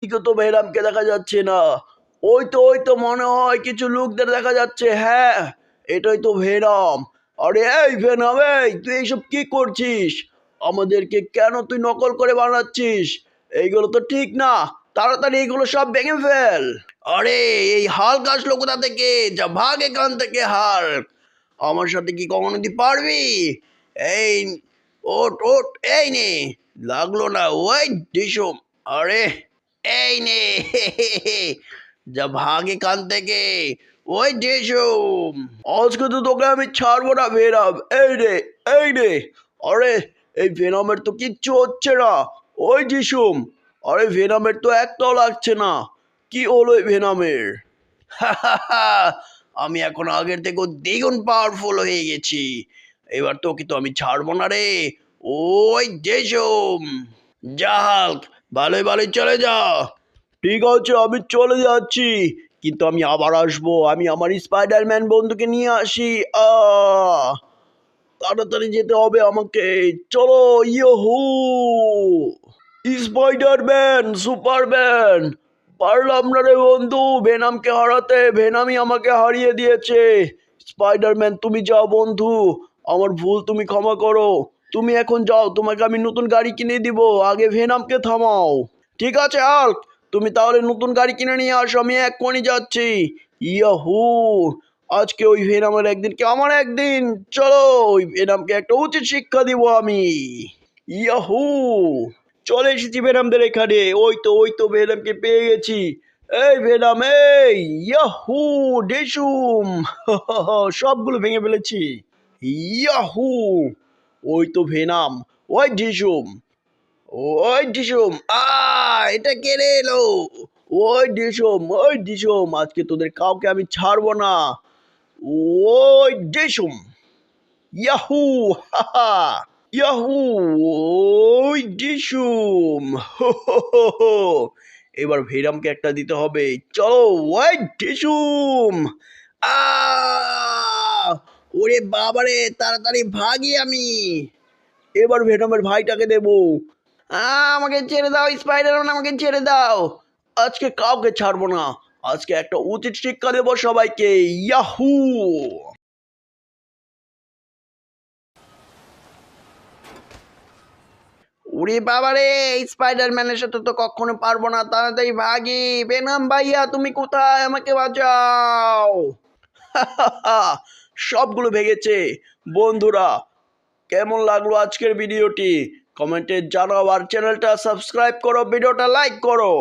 দিকে তো ভেনামকে দেখা যাচ্ছে না। ওই তো মনে হয় কিছু লোকদের দেখা যাচ্ছে। হ্যাঁ, এটাই তো ভেনাম। আরে এই ভেনাম, এই তুই এইসব কি করছিস? আমাদেরকে কেন তুই নকল করে বানাচ্ছিস? এইগুলো তো ঠিক না। তাড়াতাড়ি এগুলো সব ভেঙে ফেল। আরে এই হাল্ক আসলো কোথা থেকে? যা ভাগ এখান থেকে হাল্ক। আমার সাথে কি কখনো তুই পারবি? এই ওট ওট, এই নে। লাগলো না ওই ডিসুম। আরে এই নে যা ভাগ এখান থেকে ওই ডিসুম। আজকে তো তোকে আমি ছাড়বো না ভেনাম। এই রে, এই রে। আরে এই ভেনামের তো কিচ্ছু হচ্ছে না। ওই ডিসুম। আরে ভেনামের তো একটাও লাগছে না। কি হলো এই ভেনামের? আমি এখন আগের থেকেও দ্বিগুণ পাওয়ারফুল হয়ে গেছি। এবার তোকে তো আমি ছাড়বো না রে। ওই জেসুম, যা হাল্ক, ভালোই ভালোই চলে যা। ঠিক আছে, আমি চলে যাচ্ছি, কিন্তু আমি আবার আসবো। আমি আমার স্পাইডারম্যান বন্ধুকে নিয়ে আসি। তাড়াতাড়ি যেতে হবে আমাকে। চলো। ইয়োহু, স্পাইডারম্যান, সুপারম্যান, পারলাম না রে বন্ধু ভেনামকে হারাতে। ভেনামই আমাকে হারিয়ে দিয়েছে। স্পাইডারম্যান তুমি যাও বন্ধু, আমার ভুল তুমি ক্ষমা করো। তুমি এখন যাও, তোমাকে আমি নতুন গাড়ি কিনে দিব। আগে ভেনামকে থামাও। ঠিক আছে হাল্ক, তুমি তাহলে নতুন গাড়ি কিনে নিয়ে আসো, আমি এক্ষুনি যাচ্ছি। ইয়াহু, আজকে ওই ভেনামের একদিন কি আমার একদিন। চলো, ওই ভেনামকে একটা উচিত শিক্ষা দিব আমি। ইয়াহু, চলে এসেছি ভেনামদের এখানে। ওই তো ভেনামকে পেয়ে গেছি। এই ভেনাম, এই ইয়াহু ডেসুম সবগুলো ভেঙে ফেলেছি। ইয়াহু, ওই তো ভেনাম, ওই ডিসুম, ওই ডিসুম। এটা কেড়ে এলো। ওই ডিসুম, আজকে তোদের কাউকে আমি ছাড়বো না। ওই ডিসুম, ইয়াহু, হাহা, ইয়াহু, ওই ডিসুম। হো হো হো হো। এবার ভেরামকে একটা দিতে হবে। চলো, ওই ডিসুম। আ ওরে বাবারে, তাড়াতাড়ি ভাগি আমি। এবার ভেনমের ভাইটাকে দেবো। আমাকে ছেড়ে দাও স্পাইডারম্যান, আমাকে ছেড়ে দাও। আজকে কাউকে ছাড়বো না। আজকে একটা উচিত শিক্ষা দেবো সবাইকে। ইয়াহু। ওরে বাবারে, স্পাইডারম্যানের সাথে তো কখনো পারবো না। তাড়াতাড়ি ভাগি। বেনাম ভাইয়া, তুমি কোথায়? আমাকে বাঁচাও। সবগুলো ভেঙেছে। বন্ধুরা, কেমন লাগলো আজকের ভিডিওটি? কমেন্টে জানাও, আর চ্যানেলটা সাবস্ক্রাইব করো, ভিডিওটা লাইক করো।